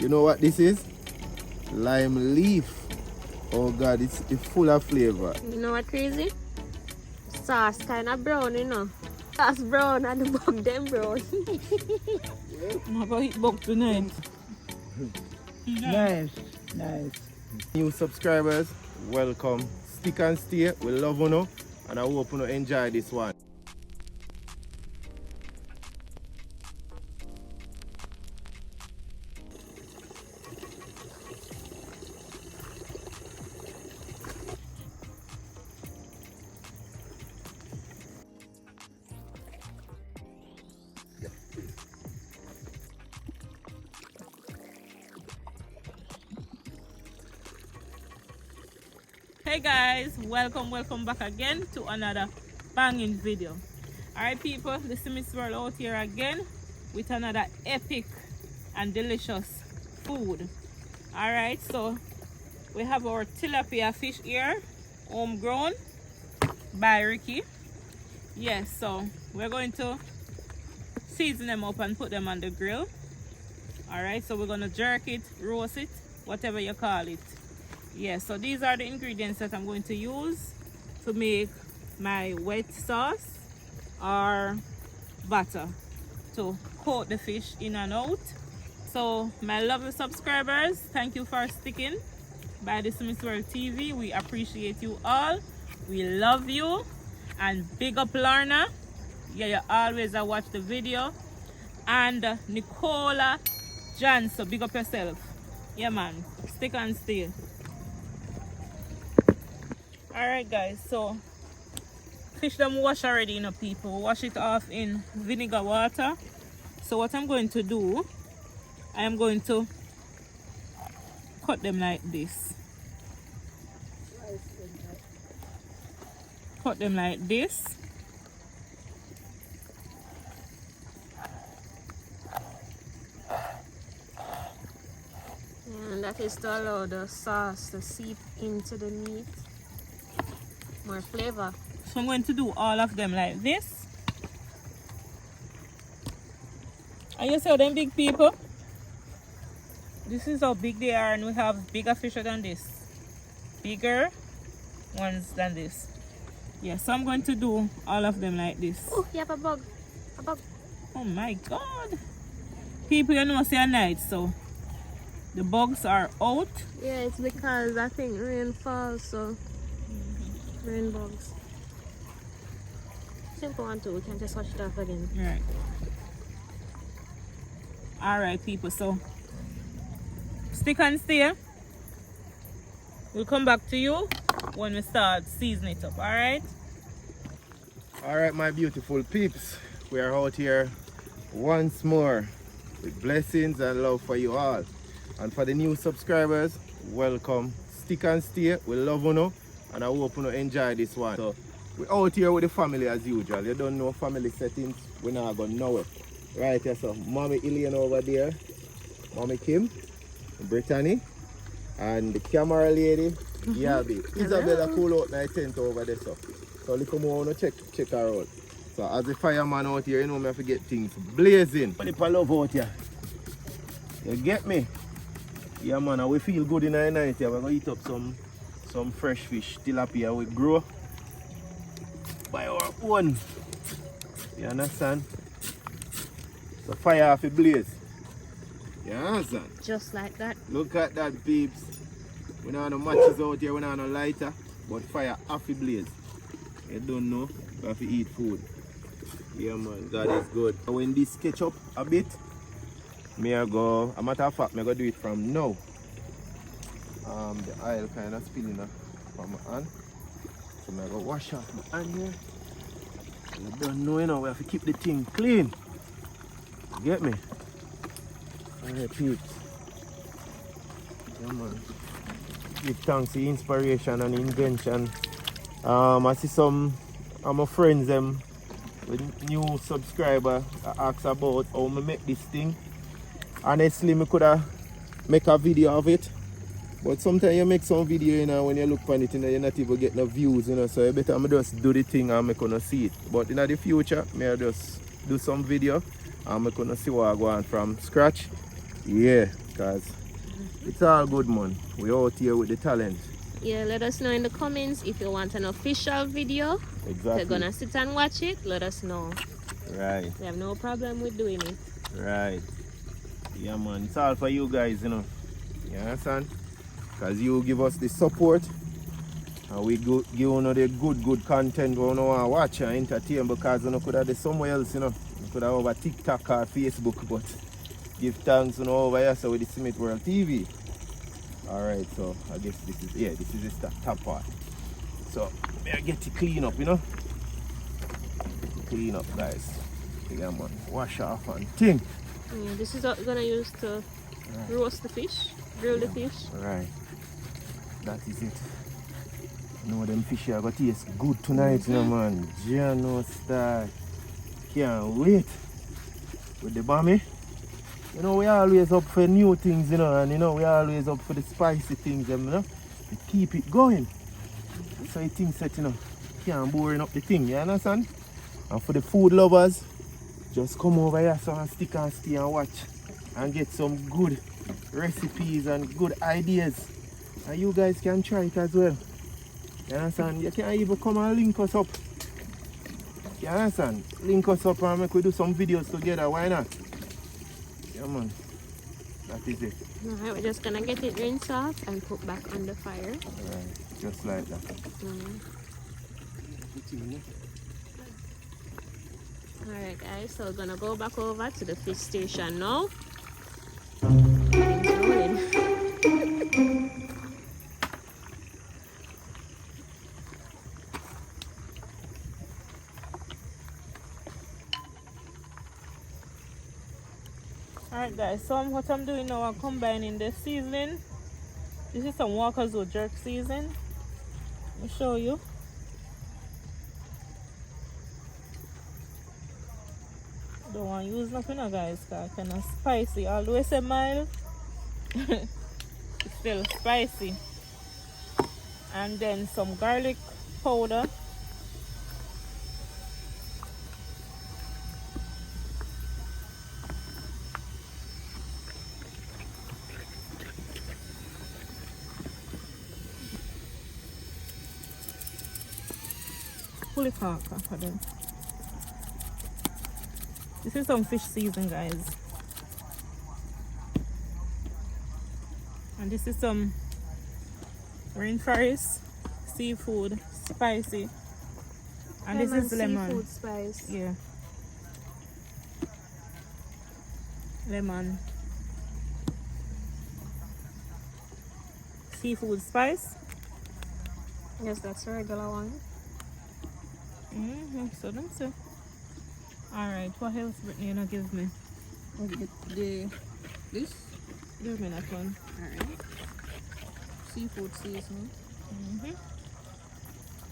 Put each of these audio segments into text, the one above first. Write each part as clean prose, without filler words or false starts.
You know what this is? Lime leaf. Oh God, it's full of flavor. You know what crazy? Sauce kind of brown, you know. Sauce brown and the bug them brown. I'm going to eat bug tonight. Nice, nice. New subscribers, welcome. Stick and stay. We love you, and I hope you enjoy this one. Hey guys, welcome back again to another banging video. Alright people, this is Miss World out here again with another epic and delicious food. Alright, so we have our tilapia fish here, homegrown by Ricky. Yes, so we're going to season them up and put them on the grill. Alright, so we're going to jerk it, roast it, whatever you call it. Yes, so these are the ingredients that I'm going to use to make my wet sauce or butter to coat the fish in and out. So my lovely subscribers, thank you for sticking by the Miss World TV. We appreciate you all. We love you. And big up Lorna. Yeah, you always watch the video. And Nicola Jan, so big up yourself. Yeah man, stick and stay. Alright guys, so fish them wash already, you know people. Wash it off in vinegar water. So what I'm going to do, I am going to cut them like this. Cut them like this. And that is to allow the sauce to seep into the meat. More flavor. So I'm going to do all of them like this. And you see them big people? This is how big they are, and we have bigger fish than this. Bigger ones than this. Yeah, so I'm going to do all of them like this. Oh, you have a bug. A bug. Oh my God. People, you know, say a night, so the bugs are out. Yeah, it's because I think rain falls, so rain bugs. Simple one too, we can just wash it off again. Right. Alright people, so stick and stay. We'll come back to you when we start seasoning it up, alright? Alright, my beautiful peeps. We are out here once more with blessings and love for you all. And for the new subscribers, welcome. Stick and stay. We love you, and I hope you enjoy this one. So we're out here with the family as usual. You don't know family settings, we're not gonna know it. Right here, so Mommy Elaine over there, Mommy Kim, Brittany, and the camera lady, Yabi. Isabella cool out my tent over there, so little more wanna check her out. So as a fireman out here, you know me have to get things blazing. But if I love out here, you get me? Yeah man, and we feel good in the night here. We're gonna eat up some fresh fish, tilapia we grow by our own. You understand? So fire off a blaze. You understand? Just like that. Look at that peeps. We don't have no matches out here, we don't have no lighter, but fire off a blaze. You don't know, we have to eat food. Yeah man, God is good. When this catch up a bit, a matter of fact, I go do it from now. The oil kind of spilling from my hand. So I go wash off my hand here. You don't know, you know, we have to keep the thing clean. You get me? Alright, peeps. Yeah, man. Give thanks to inspiration and invention. I see some of my friends, with new subscriber, ask about how I make this thing. Honestly, I could have make a video of it. But sometimes you make some video, you know, when you look on it, you know, you're not even getting no views, you know, so you better just do the thing and I'm gonna see it. But in the future, I just do some video and I'm gonna see what I go on from scratch. Yeah. Because it's all good, man. We out here with the talent. Yeah, let us know in the comments if you want an official video. Exactly. If you're gonna sit and watch it, let us know. Right. We have no problem with doing it. Right. Yeah, man. It's all for you guys, you know. You understand? Because you give us the support. And we give you the good content we want to watch and entertain, because you know, could have somewhere else, you know. You could have over TikTok or Facebook, but give thanks, you know, over here so with the Smith World TV. Alright, so I guess this is the top part. So I get to clean up, you know. Clean up, guys. Yeah, man. Wash off and thing. Yeah, this is what we're gonna use to roast the fish, grill the fish. Right. That is it. You know them fish are gonna taste good tonight, you know, man. Jano style. Can't wait. With the Bammy. You know, we always up for new things, you know, and you know, we always up for the spicy things, you know. We keep it going. So you think that, you know, can't boring up the thing, you understand? And for the food lovers, just come over here so and stick and stay and watch and get some good recipes and good ideas. And you guys can try it as well. You understand? You can even come and link us up. You understand? Link us up and make we do some videos together. Why not? Yeah, man. That is it. Alright, we're just gonna get it rinsed off and put back on the fire. Alright, just like that. Alright guys, so we're gonna go back over to the fish station now. Alright guys, so what I'm doing now, I'm combining the seasoning. This is some Walker's Oat jerk season. Let me show you. Don't want to use nothing now guys, because it's kind of spicy. Although it's a mild, it's still spicy. And then some garlic powder. Pull it off for them. This is some fish season, guys. And this is some rainforest seafood spicy. And this is lemon. Seafood spice. Yeah. Lemon. Seafood spice. Yes, that's a regular one. So them so. Alright, what else Brittany you gonna give me? I'll get this. Give me that one. Alright. Seafood seasoning.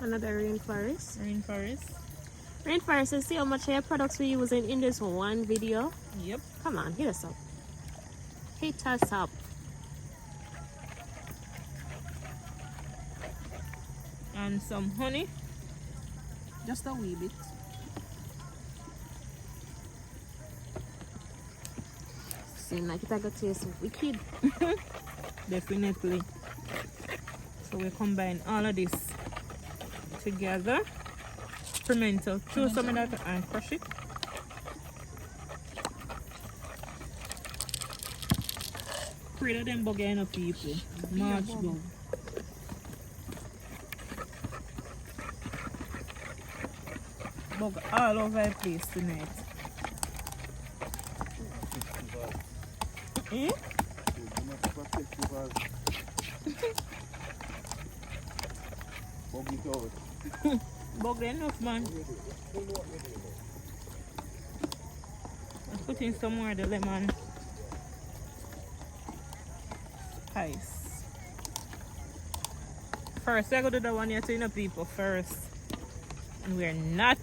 Another rainforest. Rainforest. Rainforest, you see how much hair products we're using in this one video? Yep. Come on, hit us up. Hit us up. And some honey. Just a wee bit. Seems like it got taste wicked. Definitely. So we combine all of this together. Pimento. Chew some of that and crush it. Afraid of them bug enough people. March bug. Bug all over the place tonight. Eh? Bug enough, man. Let's put in some more of the lemon spice. First, I go to the one here to the people first. And we're not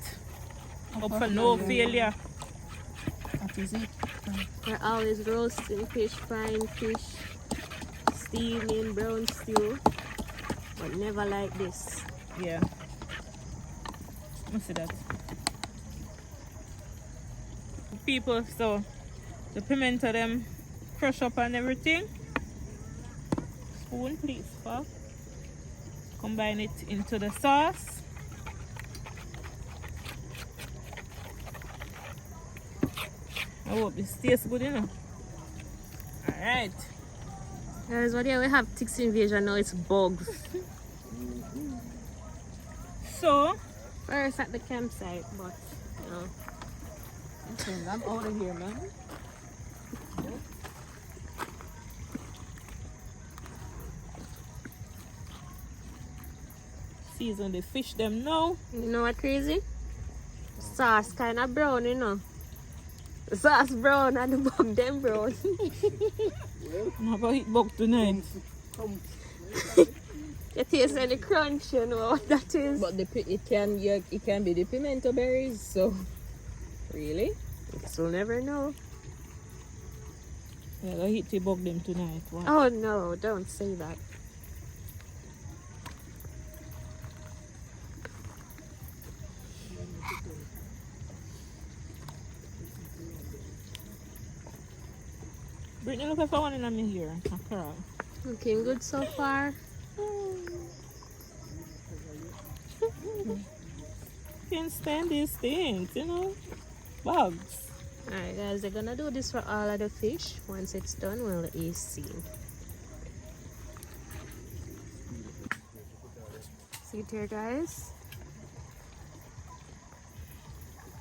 up for no failure. That is it. We're always roasting fish, frying fish, steaming, brown stew, but never like this. Yeah. Let's see that. People, so the pimento them crush up and everything. Spoon, please, Pop. Combine it into the sauce. I hope this tastes good, you know. Alright. Guys, what here we have ticks invasion now, it's bugs. So, First at the campsite, but you know. Okay, I'm out of here, man. season the fish them now. You know what crazy? Sauce kinda brown, you know. The sauce brown and the bug them brown. I'm about to eat bug tonight. You taste any crunch, you know what that is. But it can be the pimento berries, so really? You'll never know. Yeah, I eat the bug them tonight. Wow. Oh no, don't say that. Brittany, look for one in me here. Looking good so far. Can't stand these things, you know. Bugs. Alright guys, they're gonna do this for all of the fish. Once it's done, we'll see. See it here guys.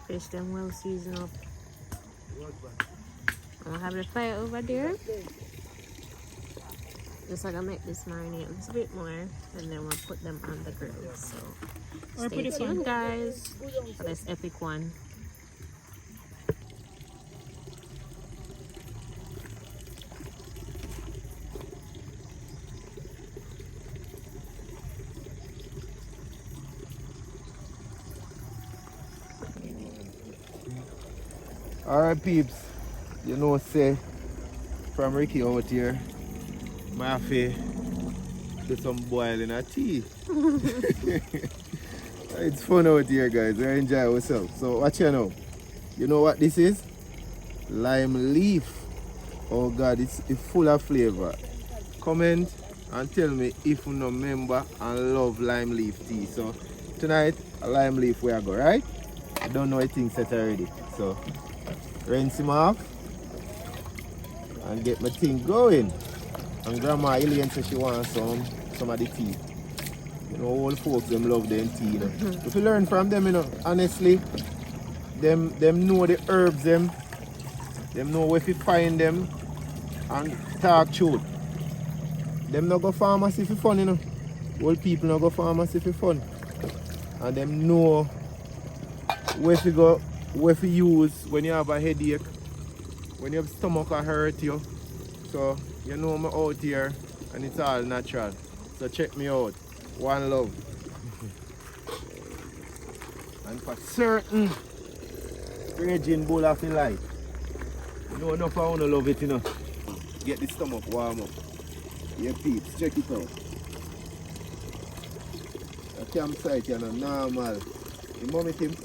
Fish them well seasoned up. I'll have the fire over there. Just gonna make this marinate a little bit more and then we'll put them on the grill. So stay tuned guys for this epic one. Alright peeps, you know say from Ricky out here, my have to do some boiling of tea. It's fun out here guys, we enjoy ourselves. So watch here now. You know what this is? Lime leaf. Oh God, it's full of flavor. Comment and tell me if you know remember and love lime leaf tea. So tonight a lime leaf where I go, right? I don't know anything set already. So rinse him off and get my thing going. And Grandma Elaine says she wants some of the tea. You know, old folks them love them tea, you know. If you learn from them, you know, honestly, them know the herbs them know where to find them and talk truth. Them not go pharmacy for fun, you know. Old people not go pharmacy for fun. And them know where to go, where to use when you have a headache, when your stomach hurt you. So you know me out here and it's all natural. So check me out. One love. And for certain raging bull of the life. You know enough I wanna love it, you know. Get the stomach warm up. Yeah peeps, check it out. A campsite you know normal. You mom it him?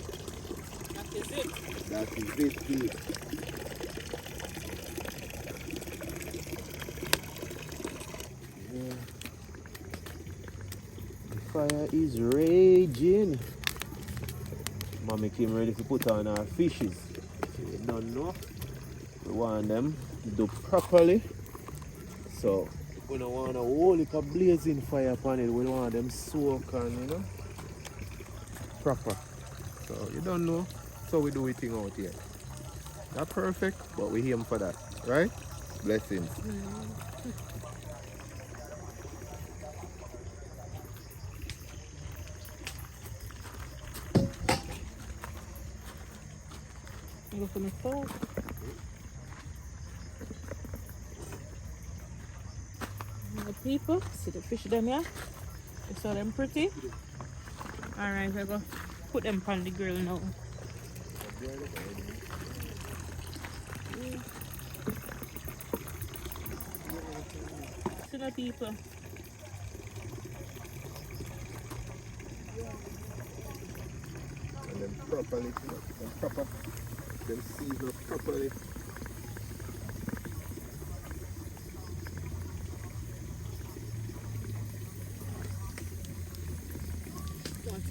That is it. That is it peeps. Fire is raging. Mommy came ready to put on our fishes. So you don't know. We want them to do properly. So we don't want a whole heap of blazing fire upon it. We want them soak and you know proper. So you don't know. So we do it thing out here. Not perfect, but we aim for that. Right? Blessings. You go for the fork. The people, see the fish them here? You saw them pretty? Alright, we're going to put them on the grill now. See the people. And then properly, them proper, them season up properly.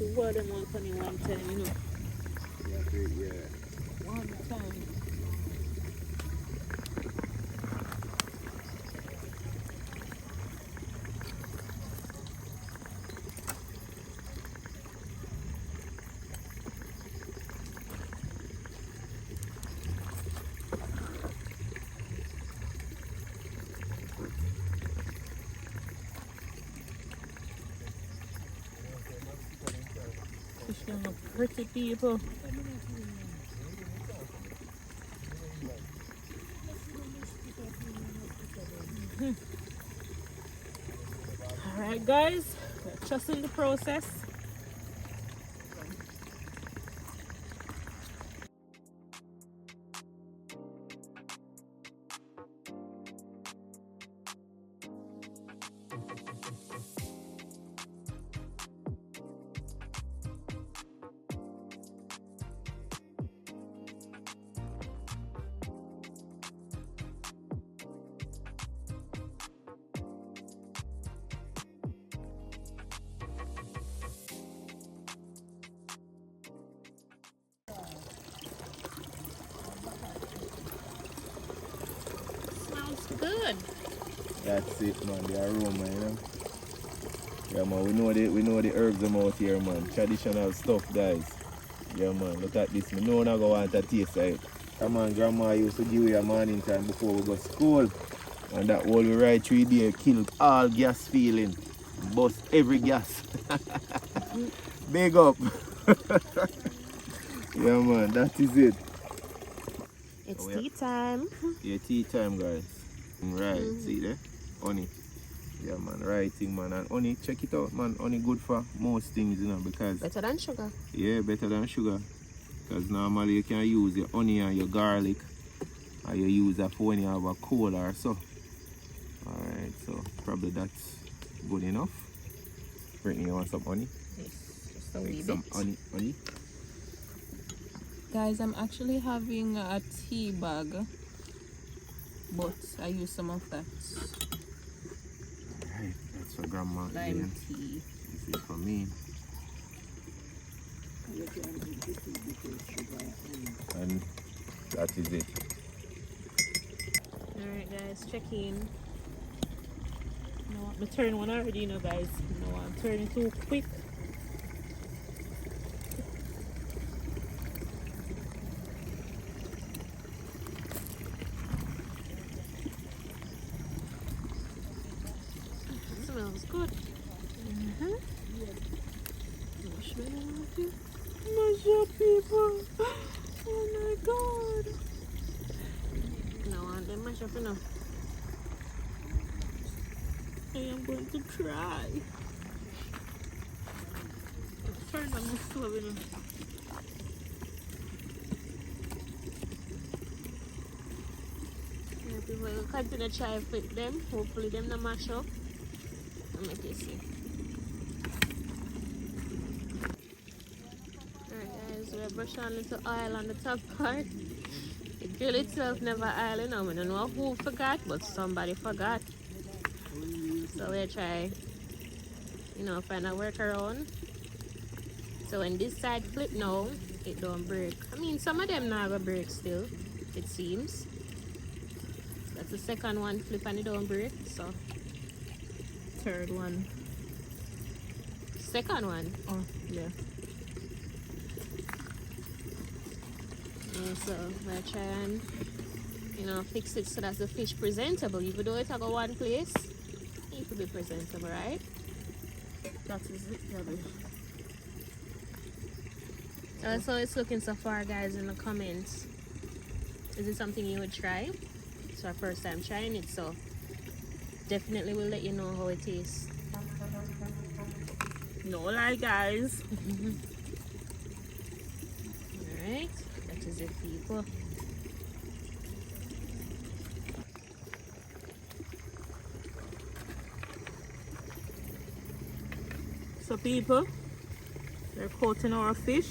two of them on funny one time, you know. Yeah. One time. Fish them look pretty, people. Alright guys, we're trusting the process. Smells good. That's it, man. The aroma, you know. Yeah, man. We know the herbs them out here, man. Traditional stuff, guys. Yeah, man. Look at this. Me know I go want to taste it. Come on, grandma used to give you a morning time before we go to school. And that whole we ride 3 days killed all gas feeling. Bust every gas. Big up. Yeah, man. That is it. It's tea time. Yeah, tea time, guys. Right, see there? Honey. Yeah, man, right thing, man. And honey, check it out, man. Honey good for most things, you know, because... Better than sugar. Yeah, better than sugar. Because normally you can use your honey and your garlic. Or you use that for when you have a cold or so. Alright, so probably that's good enough. Brittany, you want some honey? Yes, just a wee Make bit. some honey. Guys, I'm actually having a tea bag, but I use some of that Alright, that's for grandma lime again. tea. This is for me. And that is it. Alright guys, check in. No, I'm turning one already, you know guys. No, I'm turning too quick. It smells good. Mash up, people. Oh my god. No, and then mash up enough. I am going to try. Turn on the stove, you know. Yeah, people will continue to try with them. Hopefully them not mash up. Let me taste it. Alright guys, we're brushing a little oil on the top part. The grill itself never oil, you know. I don't know who forgot, but somebody forgot. So we'll try, you know, find a workaround. So when this side flip now, it don't break. I mean, some of them now go break still, it seems. That's the second one flip and it don't break. So Third one. second one. Oh, yeah. Yeah, so we'll try and, you know, fix it so that the fish presentable. Even though it go one place, it could be presentable, right? That is it, Gabby. That's how it's looking so far, guys, in the comments. Is it something you would try? It's our first time trying it, so definitely we'll let you know how it tastes. No lie, guys. Alright, that is it, people. So people, we're coating our fish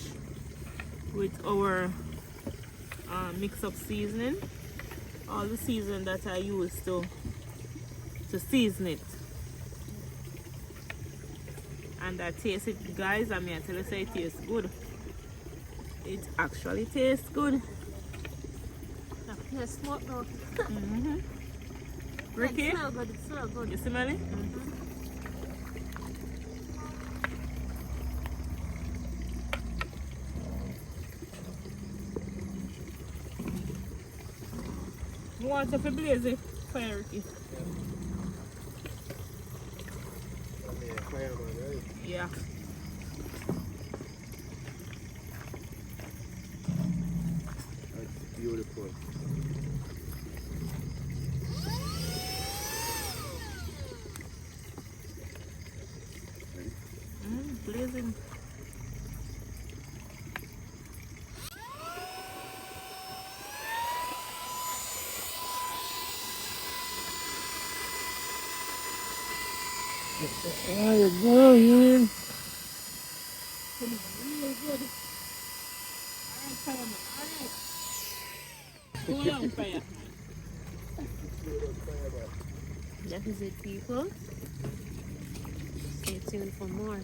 with our mix-up seasoning. All the seasoning that I use to season it. And I taste it, guys. I mean, I tell you, say it tastes good. It actually tastes good. Yes, smoke though. Ricky, It smells good, it smells good. you smell it? You want to blaze it fire, Ricky? Yeah. That's beautiful. Blazing. There you go, man. Too young fire. That is it, people. Stay tuned for more.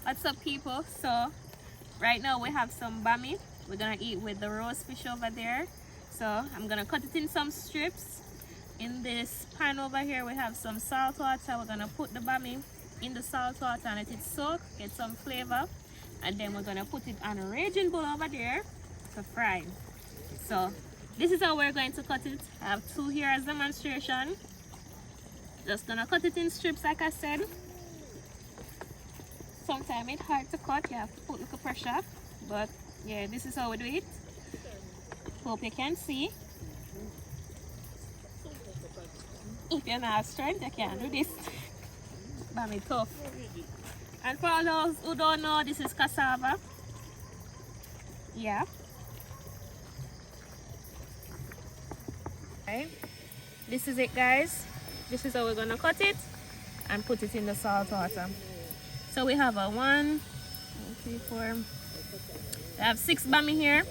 What's up, people? So right now we have some bammy. We're gonna eat with the roast fish over there. So I'm gonna cut it in some strips. In this pan over here we have some salt water. We're gonna put the bammy in the salt water and let it soak, get some flavor, and then we're gonna put it on a raging bull over there to fry. So this is how we're going to cut it. I have two here as demonstration. Just gonna cut it in strips like I said. Sometimes it's hard to cut, you have to put a little pressure, but yeah, this is how we do it. Hope you can see. If you don't have strength, you can do this. Bammy tough. And for all those who don't know, this is cassava. Yeah. Okay. This is it, guys. This is how we're gonna cut it and put it in the salt water. So we have a 1, 2, 3, 4. We have 6 bammy here.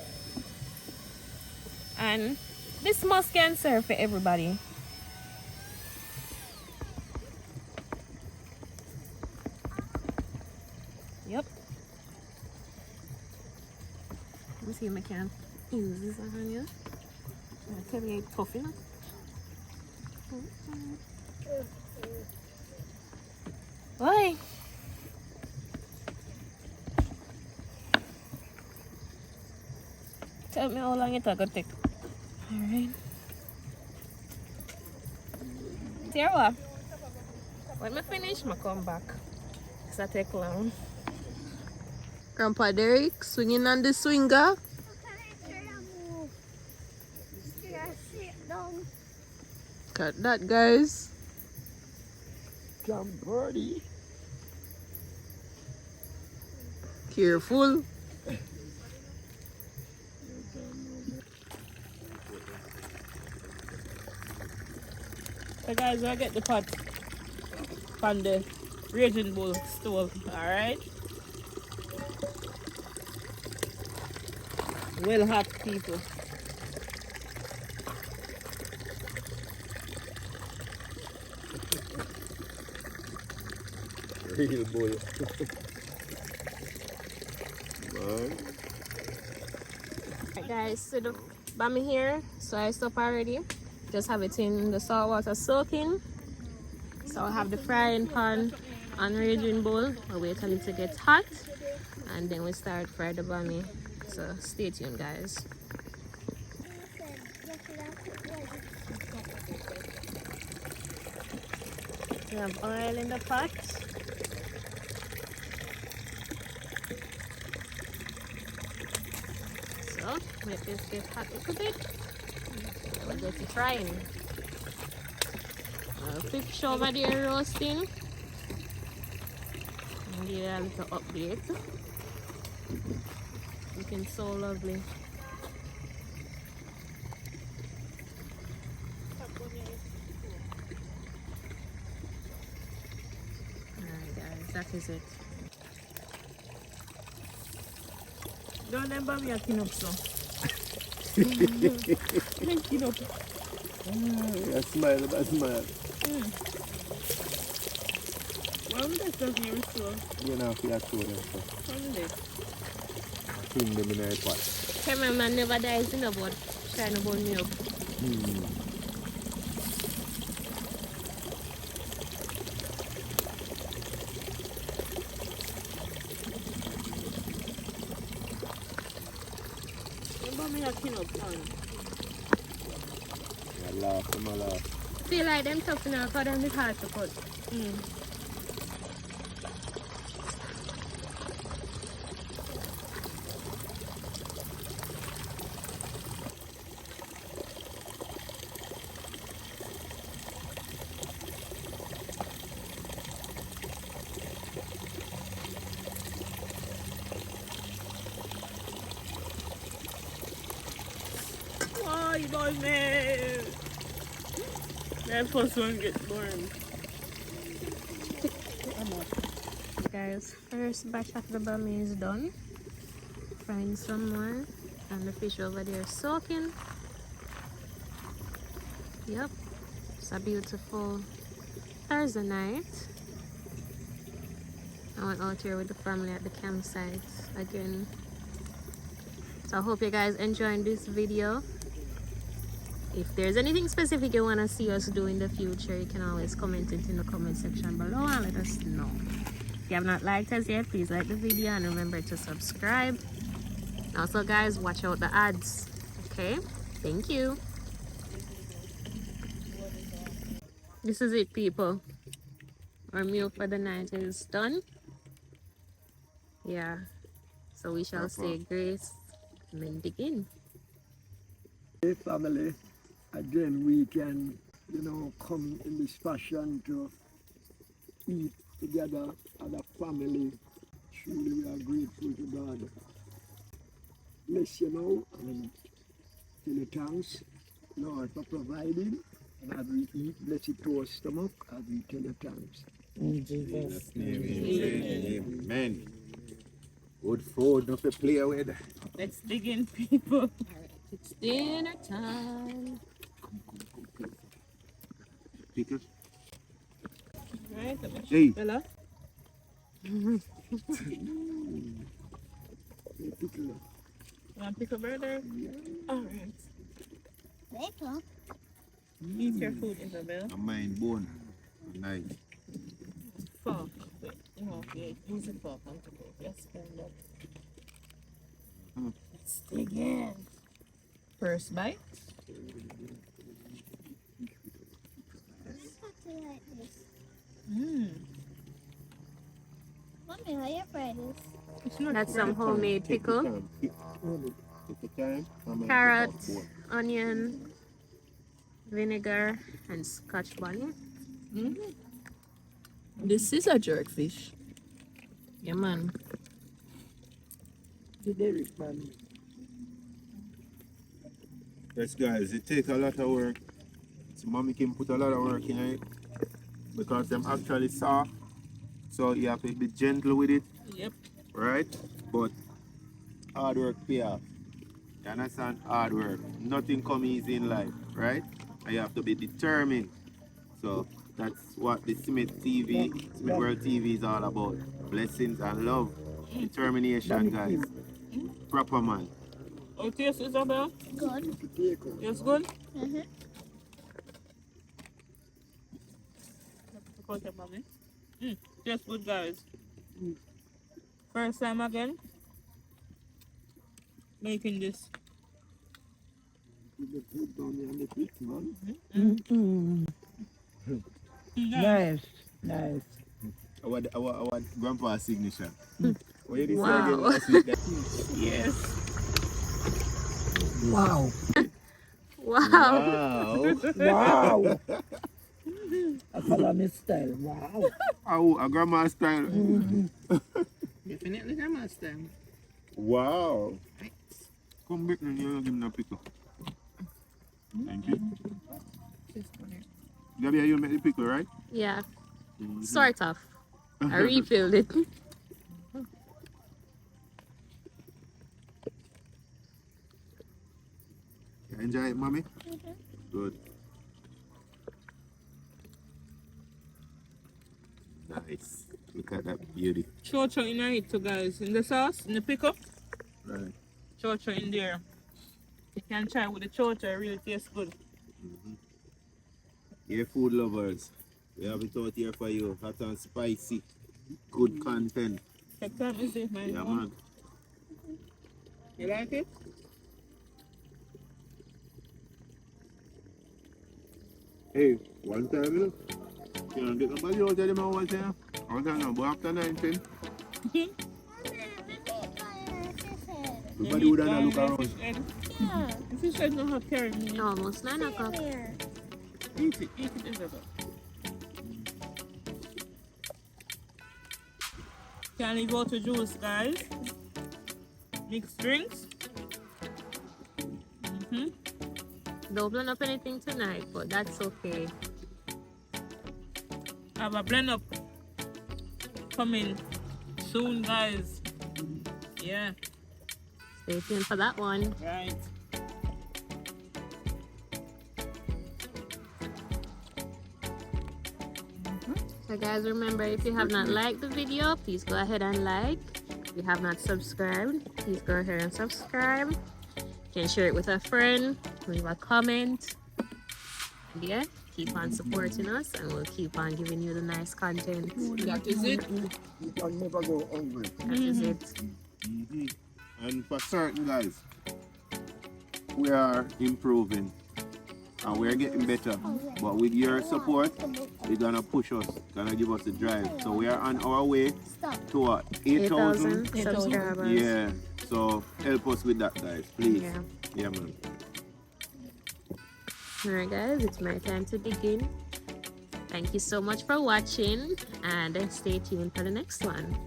And this must can serve for everybody. Yep. Let me see if I can use this one here. I tell you it's tough enough. Why? Tell me how long it's gonna take. Alright. Tara, when I finish, I come back. Because I take long. Grandpa Derek swinging on the swinger. Got that, guys. Come party. Careful. So guys, I get the pot from the raging bull stove, alright? Well hot, people. Real bull. Man. Alright guys, so the bammy here, so I stop already. Just have it in the salt water soaking. So I have the frying pan and raging bowl. I'll wait until it gets hot and then we start fry the bammy. So stay tuned, guys. We have oil in the pot. out. Make this get hot a little bit. We'll get it frying. Fish over there roasting. And give you a little update. Looking so lovely. Alright guys, that is it. Don't let Bammy a clean up so. Clean up. I smile, I smile. Why would I stuff near store? You know, if you have to them, so From there. clean them in a pot. Cameraman never dies in a boat. Trying to burn me up. Bammy a clean up man. I laugh, I laugh. Feel like them tough now because them is hard to cut. Oh, you got me. That first one gets burned. Guys, first batch of the bammy is done. Frying some more. And the fish over there soaking. Yep. It's a beautiful Thursday night. I went out here with the family at the campsite again. So I hope you guys enjoyed this video. If there's anything specific you want to see us do in the future, you can always comment it in the comment section below and let us know. If you have not liked us yet, please like the video and remember to subscribe. Also guys, watch out the ads. Okay, thank you. This is it, people. Our meal for the night is done. Yeah, so we shall say grace and then dig in. Hey family, again we can, come in this fashion to eat together as a family. Truly we are grateful to God. Bless and tell you thanks, Lord, for providing. And as we eat, bless it to our stomach as we tell you thanks. In Jesus' name, amen. Good food, nothing to play with. Let's dig in, people. It's dinner time. Pickle. Right? Hey. Bella? Hey, pickle. You want to pick a burger? Alright. Later. Eat your food, Isabel. A mind bone. Nice. Fork. Wait, okay. Use the fork and to go. Yes, stand up. Let's dig in. First bite. Like this. Mommy, how you fry this? It's not That's some homemade pickle. Carrot, onion, vinegar, and scotch bonnet. This is a jerkfish. Yeah, man. The Derek man. Yes guys, it takes a lot of work. So mommy can put a lot of work in it because them actually soft. So you have to be gentle with it. Yep. Right? But hard work pay off. You understand? Hard work. Nothing comes easy in life, right? And you have to be determined. So that's what the Smith World TV is all about. Blessings and love. Determination, guys. Proper man. Oh, it tastes, Isabel? Good. It's good? Mm-hmm. Okay, mommy. Tastes good, guys. First time again making this. You put down on the pit, man. Nice. Nice. Our grandpa's signature. What did he say Wow. again last week? Yes. Wow. Wow. Wow. I follow my style. Wow. Oh, a grandma style. Definitely the master. Wow. Come back and you give me a pickle. Thank you. Gabby, you make the pickle, right? Yeah, sort of. I refilled it. You enjoy it, mommy? Good. Nice. Look at that beauty. Chocho in it too, guys. In the sauce, in the pickle. Right. Chocho in there. You can try with the chocho, it really tastes good. Yeah, food lovers. We have it out here for you. Hot and spicy. Good content. Take time to see, man. Yeah, man. You like it? Hey, one time, you know, you don't get nobody out there, man, one time. One time, no, but after 19, everybody would have look around. Yeah. The fish head don't have carrot in it. Almost 9 o'clock. Here. Eat it, Isabel. Can leave out the juice, guys. Mixed drinks. Don't blend up anything tonight, but that's okay. Have a blend up coming soon, guys. Yeah, Stay tuned for that one. right. So guys, remember, if you have not liked the video, please go ahead and like. If you have not subscribed, please go ahead and subscribe. You can share it with a friend, leave a comment. And yeah, keep on supporting us and we'll keep on giving you the nice content. That is it. You can never go hungry. That is it. And for certain guys, we are improving and we're getting better. But with your support, it's gonna push us, gonna give us the drive. So we are on our way Stop. to 8,000. 8,000 subscribers. Yeah. So help us with that, guys, please. Yeah. Yeah, man. Alright guys, it's my time to begin. Thank you so much for watching and stay tuned for the next one.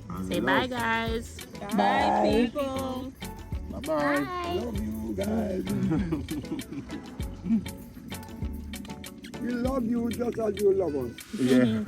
And Say bye guys. Bye, people. Bye-bye. Bye. Love you guys. We love you just as you love us. Yeah.